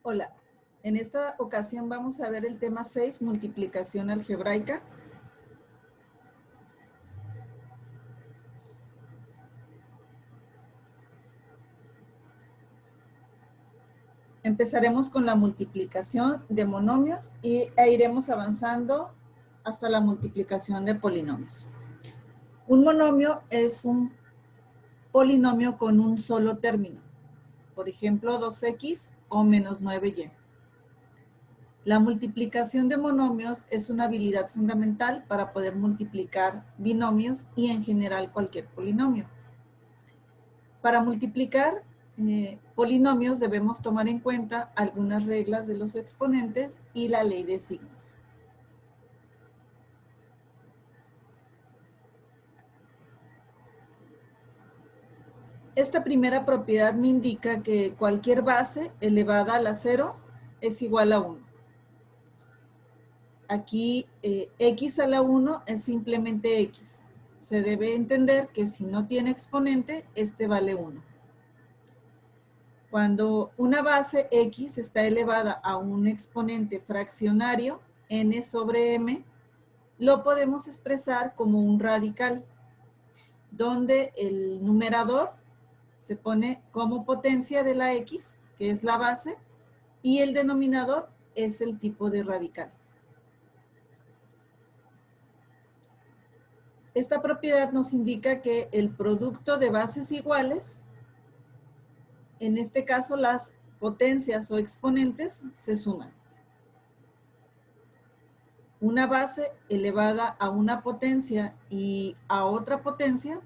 Hola, en esta ocasión vamos a ver el tema 6, multiplicación algebraica. Empezaremos con la multiplicación de monomios e iremos avanzando hasta la multiplicación de polinomios. Un monomio es un polinomio con un solo término, por ejemplo 2x o menos 9y. La multiplicación de monomios es una habilidad fundamental para poder multiplicar binomios y en general cualquier polinomio. Para multiplicar polinomios debemos tomar en cuenta algunas reglas de los exponentes y la ley de signos. Esta primera propiedad me indica que cualquier base elevada a la 0 es igual a 1. Aquí x a la 1 es simplemente x. Se debe entender que si no tiene exponente, este vale 1. Cuando una base x está elevada a un exponente fraccionario, n sobre m, lo podemos expresar como un radical, donde el numerador se pone como potencia de la x, que es la base, y el denominador es el tipo de radical. Esta propiedad nos indica que el producto de bases iguales, en este caso las potencias o exponentes, se suman. Una base elevada a una potencia y a otra potencia,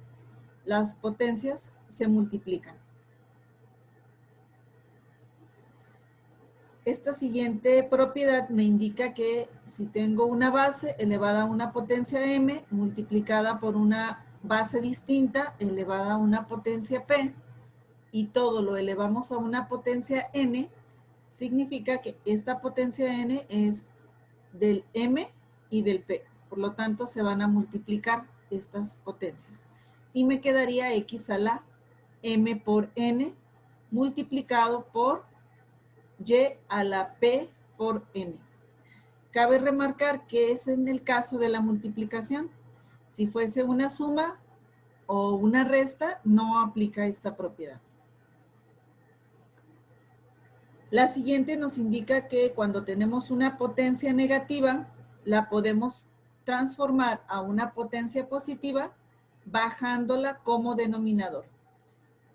las potencias se multiplican. Esta siguiente propiedad me indica que si tengo una base elevada a una potencia m multiplicada por una base distinta elevada a una potencia p y todo lo elevamos a una potencia n, significa que esta potencia n es del m y del p. Por lo tanto, se van a multiplicar estas potencias. Y me quedaría x a la m por n multiplicado por y a la p por n. Cabe remarcar que es en el caso de la multiplicación. Si fuese una suma o una resta, no aplica esta propiedad. La siguiente nos indica que cuando tenemos una potencia negativa, la podemos transformar a una potencia positiva bajándola como denominador.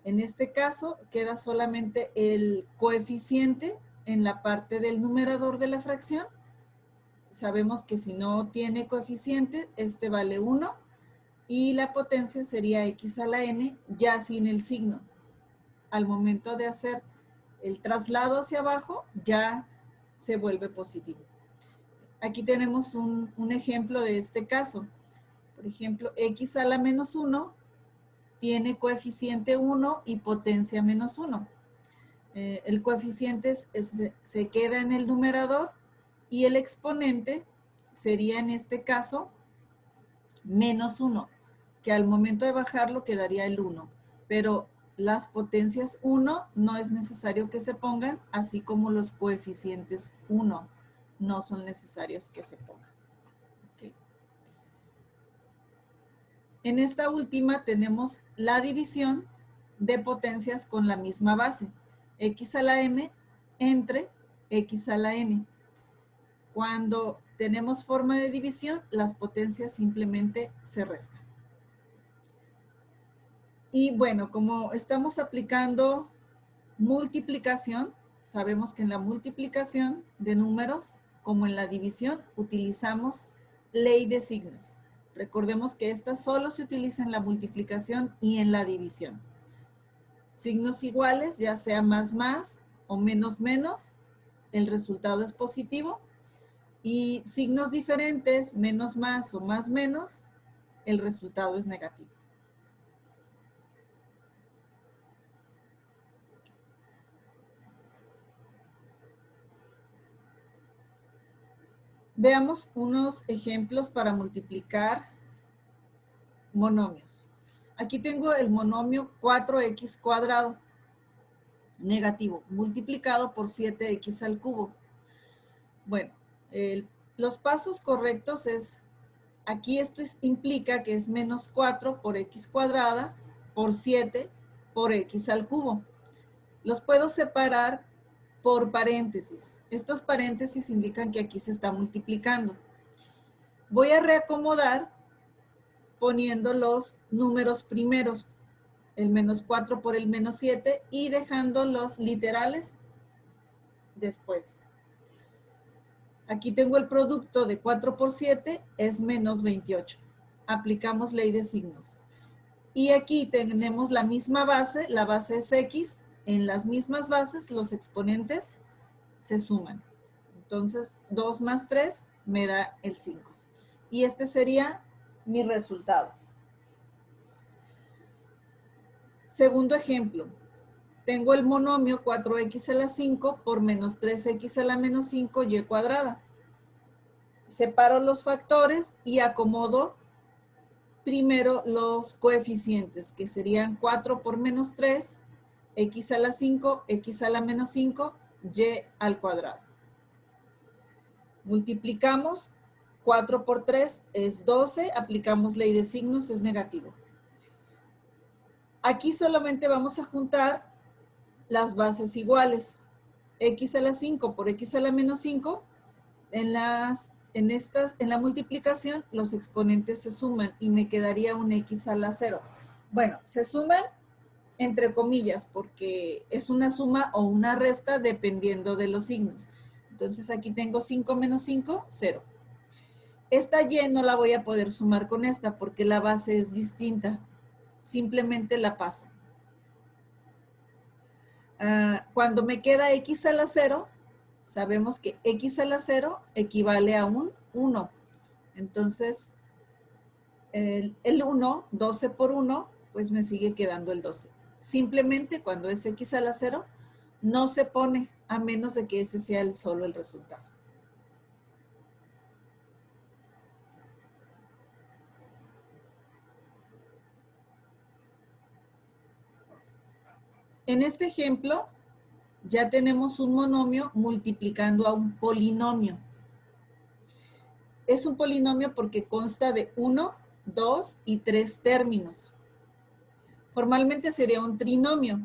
En este caso queda solamente el coeficiente en la parte del numerador de la fracción. Sabemos que si no tiene coeficiente, este vale 1 y la potencia sería x a la n ya sin el signo. Al momento de hacer el traslado hacia abajo ya se vuelve positivo. Aquí tenemos un ejemplo de este caso. Por ejemplo, x a la menos 1 tiene coeficiente 1 y potencia menos 1. El coeficiente se queda en el numerador y el exponente sería en este caso menos 1, que al momento de bajarlo quedaría el 1. Pero las potencias 1 no es necesario que se pongan, así como los coeficientes 1 no son necesarios que se pongan. Okay. En esta última tenemos la división de potencias con la misma base, x a la m entre x a la n. Cuando tenemos forma de división, las potencias simplemente se restan. Y bueno, como estamos aplicando multiplicación, sabemos que en la multiplicación de números, como en la división, utilizamos ley de signos. Recordemos que esta solo se utiliza en la multiplicación y en la división. Signos iguales, ya sea más o menos menos, el resultado es positivo. Y signos diferentes, menos más o más menos, el resultado es negativo. Veamos unos ejemplos para multiplicar monomios. Aquí tengo el monomio 4x cuadrado. negativo, multiplicado por 7x al cubo. Bueno, los pasos correctos es, aquí esto implica que es menos 4 por x cuadrada por 7 por x al cubo. Los puedo separar por paréntesis. Estos paréntesis indican que aquí se está multiplicando. Voy a reacomodar poniendo los números primeros, el menos 4 por el menos 7 y dejando los literales después. Aquí tengo el producto de 4 por 7 es menos 28. Aplicamos ley de signos. Y aquí tenemos la misma base, la base es x. En las mismas bases los exponentes se suman. Entonces 2 más 3 me da el 5. Y este sería mi resultado. Segundo ejemplo. Tengo el monomio 4x a la 5 por menos 3x a la menos 5 y cuadrada. Separo los factores y acomodo primero los coeficientes, que serían 4 por menos 3, x a la 5, x a la menos 5, y al cuadrado. Multiplicamos, 4 por 3 es 12, aplicamos ley de signos, es negativo. Aquí solamente vamos a juntar las bases iguales. X a la 5 por x a la menos 5, en la multiplicación los exponentes se suman y me quedaría un x a la 0. Bueno, se suman entre comillas porque es una suma o una resta dependiendo de los signos. Entonces aquí tengo 5 menos 5, 0. Esta y no la voy a poder sumar con esta porque la base es distinta. Simplemente la paso. Cuando me queda x a la 0, sabemos que x a la 0 equivale a un 1. Entonces, el 1, 12 por 1, pues me sigue quedando el 12. Simplemente cuando es x a la 0, no se pone a menos de que ese sea solo el resultado. En este ejemplo, ya tenemos un monomio multiplicando a un polinomio. Es un polinomio porque consta de 1, 2 y 3 términos. Formalmente sería un trinomio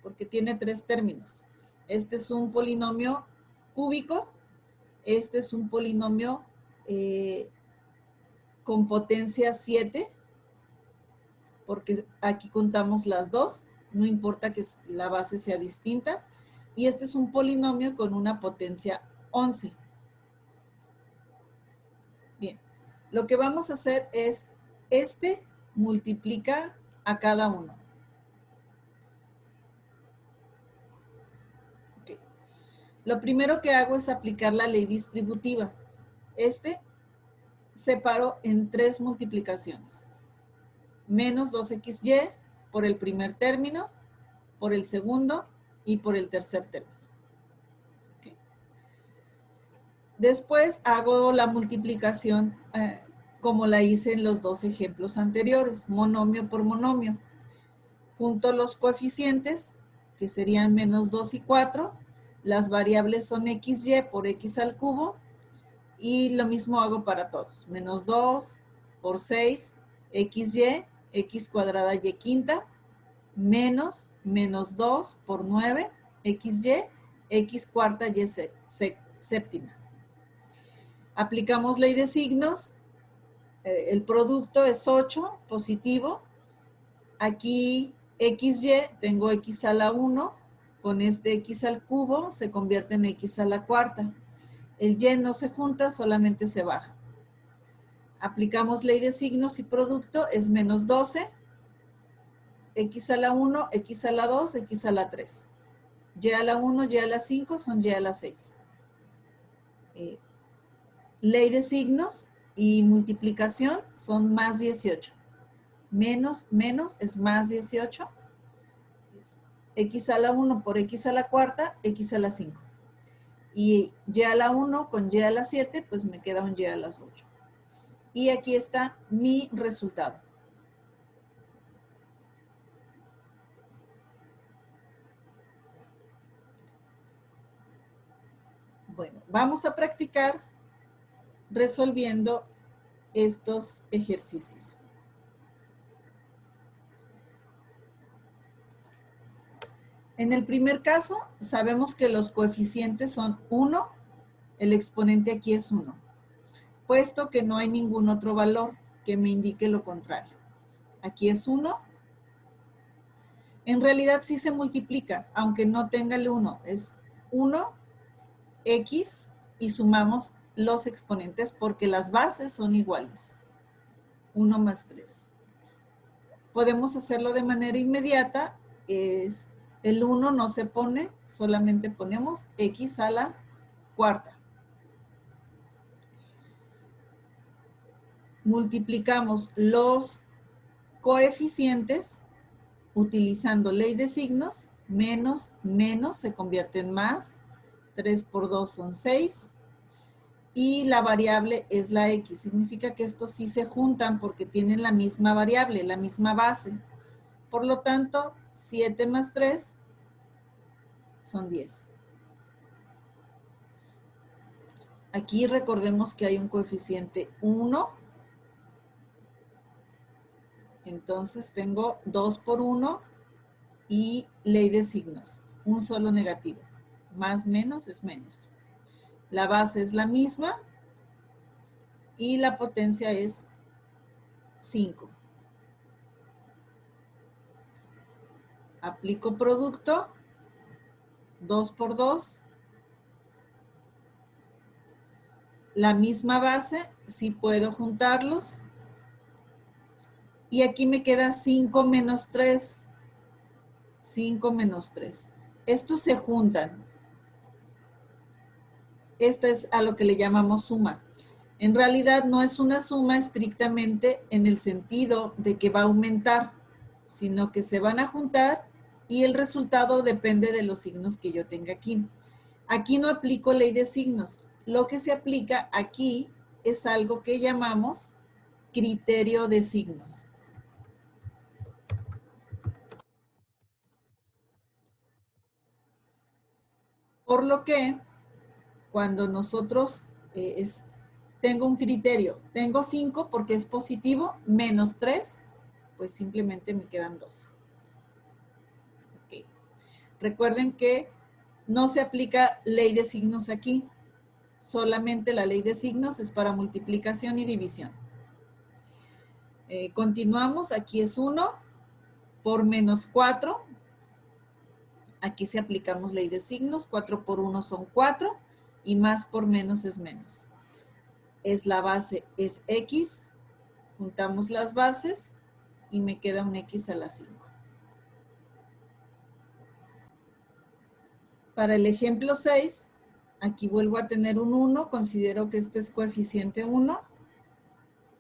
porque tiene 3 términos. Este es un polinomio cúbico, este es un polinomio con potencia 7, porque aquí contamos las dos, no importa que la base sea distinta, y este es un polinomio con una potencia 11. Bien, lo que vamos a hacer es, este multiplica a cada uno. Okay. Lo primero que hago es aplicar la ley distributiva. Separo en 3 multiplicaciones. Menos 2xy por el primer término, por el segundo y por el tercer término. Okay. Después hago la multiplicación como la hice en los 2 ejemplos anteriores, monomio por monomio. Junto los coeficientes, que serían menos 2 y 4, las variables son xy por x al cubo, y lo mismo hago para todos. Menos 2 por 6, xy, x cuadrada y quinta, menos 2 por 9, xy, x cuarta y séptima. Aplicamos ley de signos. El producto es 8, positivo. Aquí xy, tengo x a la 1, con este x al cubo se convierte en x a la cuarta. El y no se junta, solamente se baja. Aplicamos ley de signos y producto es menos 12, x a la 1, x a la 2, x a la 3. Y a la 1, y a la 5 son y a la 6. Ley de signos y multiplicación son más 18. Menos es más 18. X a la 1 por x a la cuarta, x a la 5. Y a la 1 con y a la 7, pues me queda un y a las 8. Y aquí está mi resultado. Bueno, vamos a practicar resolviendo estos ejercicios. En el primer caso, sabemos que los coeficientes son 1, el exponente aquí es 1, puesto que no hay ningún otro valor que me indique lo contrario. Aquí es 1. En realidad sí se multiplica, aunque no tenga el 1. Es 1, x, y sumamos los exponentes porque las bases son iguales. 1 más 3. Podemos hacerlo de manera inmediata. Es el 1 no se pone, solamente ponemos x a la cuarta. Multiplicamos los coeficientes utilizando ley de signos. Menos, menos se convierte en más. 3 por 2 son 6. Y la variable es la x. Significa que estos sí se juntan porque tienen la misma variable, la misma base. Por lo tanto, 7 más 3 son 10. Aquí recordemos que hay un coeficiente 1. Entonces tengo 2 por 1 y ley de signos. Un solo negativo. Más menos es menos. La base es la misma y la potencia es 5. Aplico producto. 2 por 2. La misma base, sí puedo juntarlos. Y aquí me queda 5 menos 3. 5 menos 3. Estos se juntan. Esta es a lo que le llamamos suma. En realidad no es una suma estrictamente en el sentido de que va a aumentar, sino que se van a juntar y el resultado depende de los signos que yo tenga aquí. Aquí no aplico ley de signos. Lo que se aplica aquí es algo que llamamos criterio de signos. Por lo que cuando nosotros tengo un criterio, tengo 5 porque es positivo, menos 3, pues simplemente me quedan 2. Okay. Recuerden que no se aplica ley de signos aquí, solamente la ley de signos es para multiplicación y división. Continuamos, aquí es 1 por menos 4. Aquí sí aplicamos ley de signos, 4 por 1 son 4 y más por menos es menos. Es la base, es x, juntamos las bases y me queda un x a la 5. Para el ejemplo 6, aquí vuelvo a tener un 1, considero que este es coeficiente 1.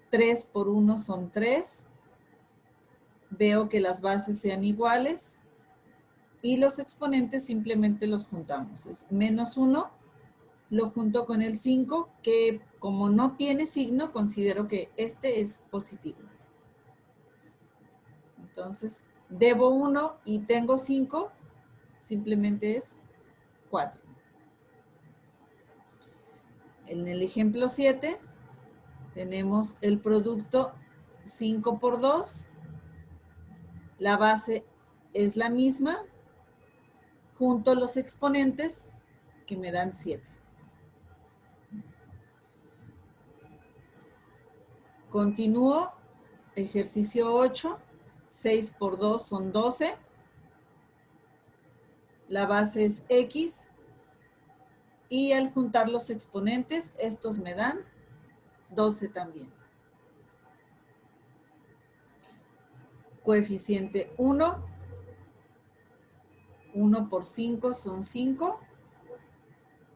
3 por 1 son 3. Veo que las bases sean iguales. Y los exponentes simplemente los juntamos. Es menos 1, lo junto con el 5, que como no tiene signo, considero que este es positivo. Entonces, debo 1 y tengo 5, simplemente es 4. En el ejemplo 7, tenemos el producto 5 por 2. La base es la misma. Junto los exponentes que me dan 7. Continúo. Ejercicio 8. 6 por 2 son 12. La base es x. Y al juntar los exponentes, estos me dan 12 también. Coeficiente 1. 1 por 5 son 5.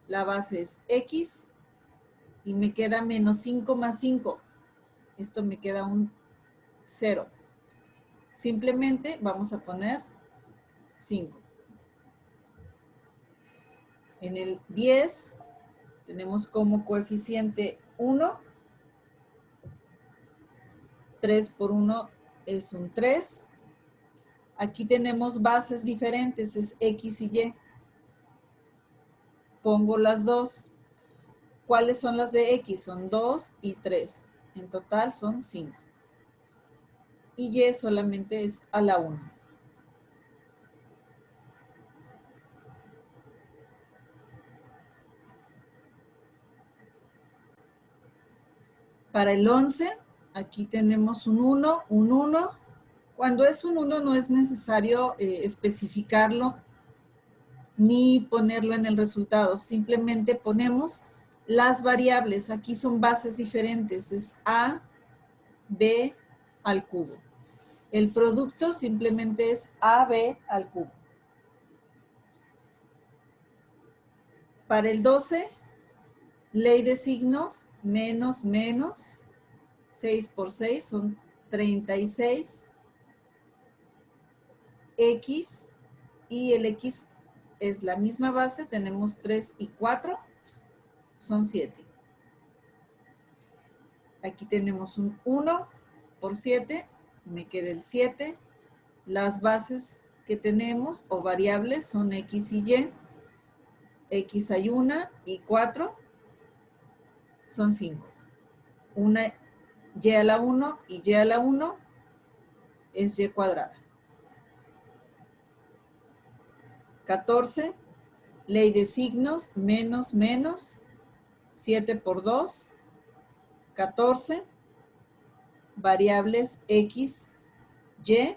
La base es x. Y me queda menos 5 más 5. Esto me queda un 0. Simplemente vamos a poner 5. En el 10 tenemos como coeficiente 1. 3 por 1 es un 3. Aquí tenemos bases diferentes, es x y y. pongo las dos. ¿Cuáles son las de X? Son 2 y 3. En total son 5. Y Y solamente es a la 1. Para el 11, aquí tenemos un 1, un 1. Cuando es un 1 no es necesario especificarlo ni ponerlo en el resultado. Simplemente ponemos las variables. Aquí son bases diferentes. Es A, B al cubo. El producto simplemente es AB al cubo. Para el 12, ley de signos, menos, menos. 6 por 6 son 36. X, y el X es la misma base, tenemos 3 y 4, son 7. Aquí tenemos un 1 por 7, me queda el 7. Las bases que tenemos o variables son X y Y. X hay 1 y 4, son 5. Una Y a la 1 y Y a la 1 es Y cuadrada. 14, ley de signos, menos, menos. 7 por 2, 14. Variables X, Y.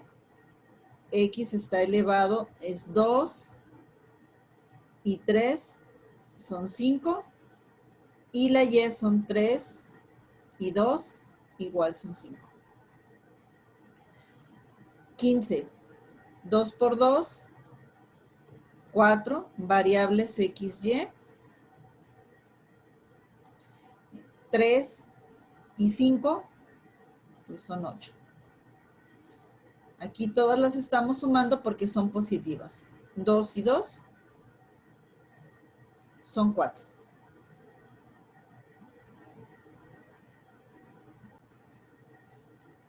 X está elevado, es 2 y 3 son 5. Y la Y son 3 y 2, igual son 5. 15. 2 por 2, 4. Variables X, Y. 3 y 5, pues son 8. Aquí todas las estamos sumando porque son positivas. 2 y 2 son 4.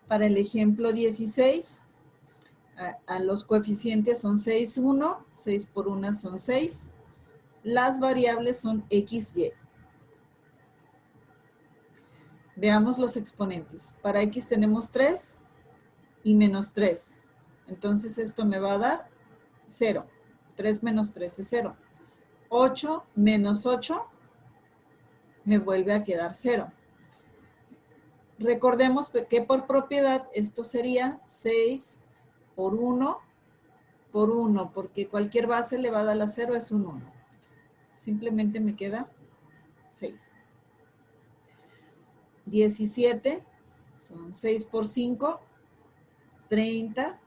Para el ejemplo 16, a los coeficientes son 6, 1. 6 por 1 son 6. Las variables son X, Y. Veamos los exponentes. Para X tenemos 3 y menos 3. Entonces esto me va a dar 0. 3 menos 3 es 0. 8 menos 8 me vuelve a quedar 0. Recordemos que por propiedad esto sería 6 por 1 por 1, porque cualquier base elevada a la 0 es un 1. Simplemente me queda 6. 17 son 6 por 5, 30.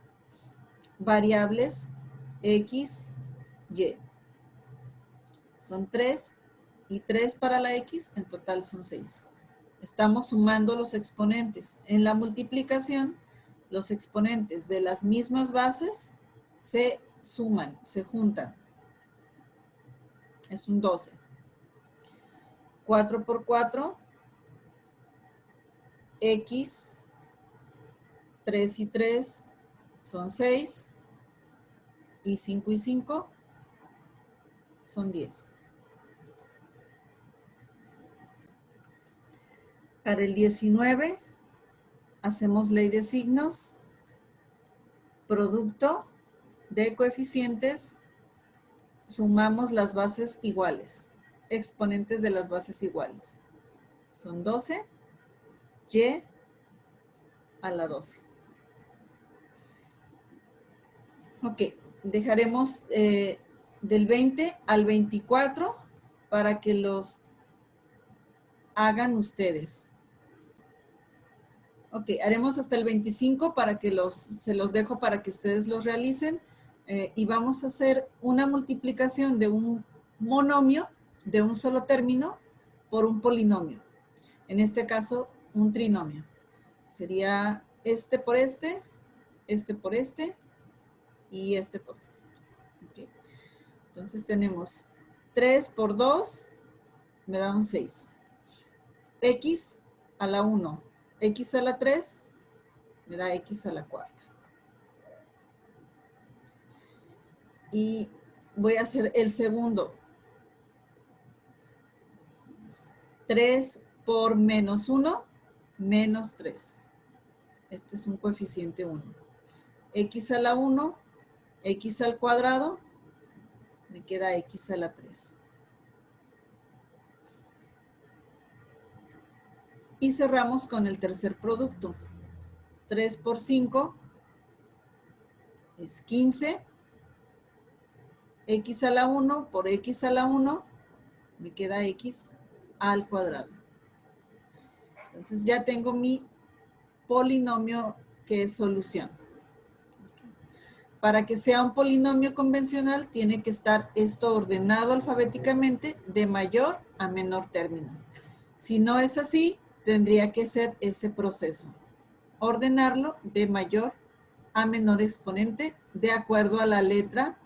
Variables X, Y. Son 3 y 3 para la X, en total son 6. Estamos sumando los exponentes. En la multiplicación, los exponentes de las mismas bases se suman, se juntan. Es un 12. 4 por 4, X, 3 y 3 son 6, y 5 y 5 son 10. Para el 19, hacemos ley de signos, producto de coeficientes, sumamos las bases iguales, exponentes de las bases iguales. Son 12, Y a la 12. Ok, dejaremos del 20 al 24 para que los hagan ustedes. Ok, haremos hasta el 25 para que se los dejo para que ustedes los realicen. Y vamos a hacer una multiplicación de un monomio de un solo término por un polinomio. En este caso, un trinomio. Sería este por este por este y este por este. Okay. Entonces tenemos 3 por 2, me da un 6. X a la 1, X a la 3, me da X a la cuarta. Y voy a hacer el segundo. 3 por menos 1, menos 3. Este es un coeficiente 1. X a la 1, X al cuadrado, me queda X a la 3. Y cerramos con el tercer producto. 3 por 5 es 15. X a la 1 por X a la 1, me queda X al cuadrado. Entonces ya tengo mi polinomio que es solución. Para que sea un polinomio convencional, tiene que estar esto ordenado alfabéticamente de mayor a menor término. Si no es así, tendría que ser ese proceso. Ordenarlo de mayor a menor exponente de acuerdo a la letra,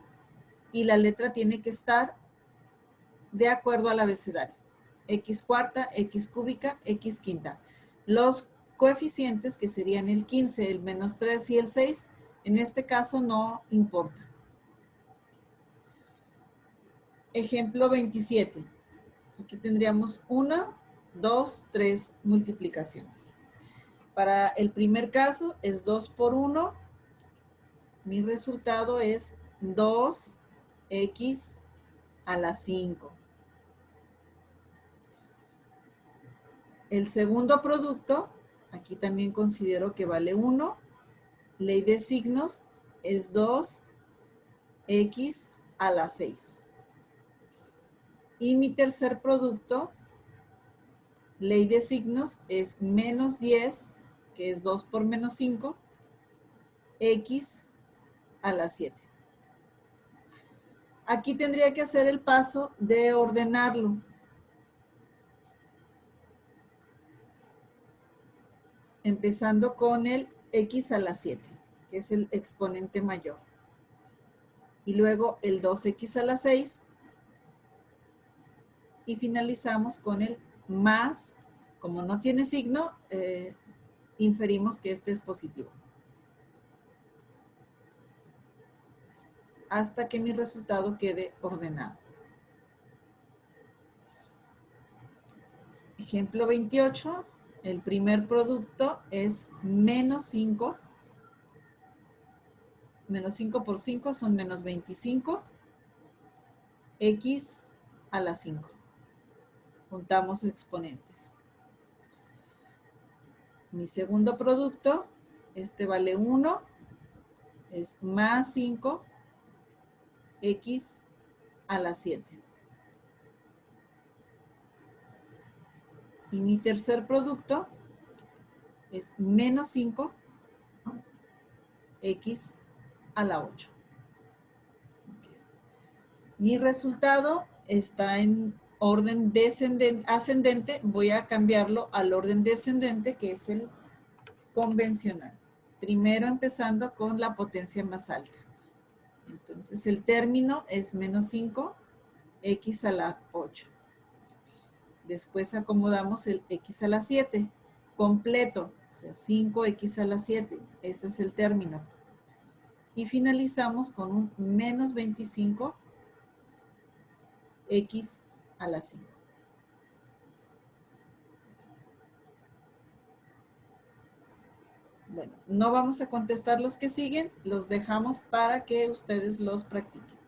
y la letra tiene que estar de acuerdo al abecedario. X cuarta, X cúbica, X quinta. Los coeficientes, que serían el 15, el menos 3 y el 6, en este caso no importa. Ejemplo 27. Aquí tendríamos 1, 2, 3 multiplicaciones. Para el primer caso es 2 por 1. Mi resultado es 2x a la 5. El segundo producto, aquí también considero que vale 1. Ley de signos es 2x a la 6. Y mi tercer producto, ley de signos, es menos 10, que es 2 por menos 5, x a la 7. Aquí tendría que hacer el paso de ordenarlo. Empezando con el x a la 7, que es el exponente mayor. Y luego el 2x a la 6. Y finalizamos con el más, como no tiene signo, inferimos que este es positivo. Hasta que mi resultado quede ordenado. Ejemplo 28. El primer producto es menos 5. Menos 5 por 5 son menos 25. X a la 5. Juntamos exponentes. Mi segundo producto, este vale 1, es más 5, X a la 7. Y mi tercer producto es menos 5, X a la 8. Mi resultado está en orden ascendente. Voy a cambiarlo al orden descendente, que es el convencional. Primero empezando con la potencia más alta. Entonces el término es menos 5, X a la 8. Después acomodamos el X a la 7, completo, o sea, 5X a la 7. Ese es el término. Y finalizamos con un menos 25, X a la 5. Bueno, no vamos a contestar los que siguen, los dejamos para que ustedes los practiquen.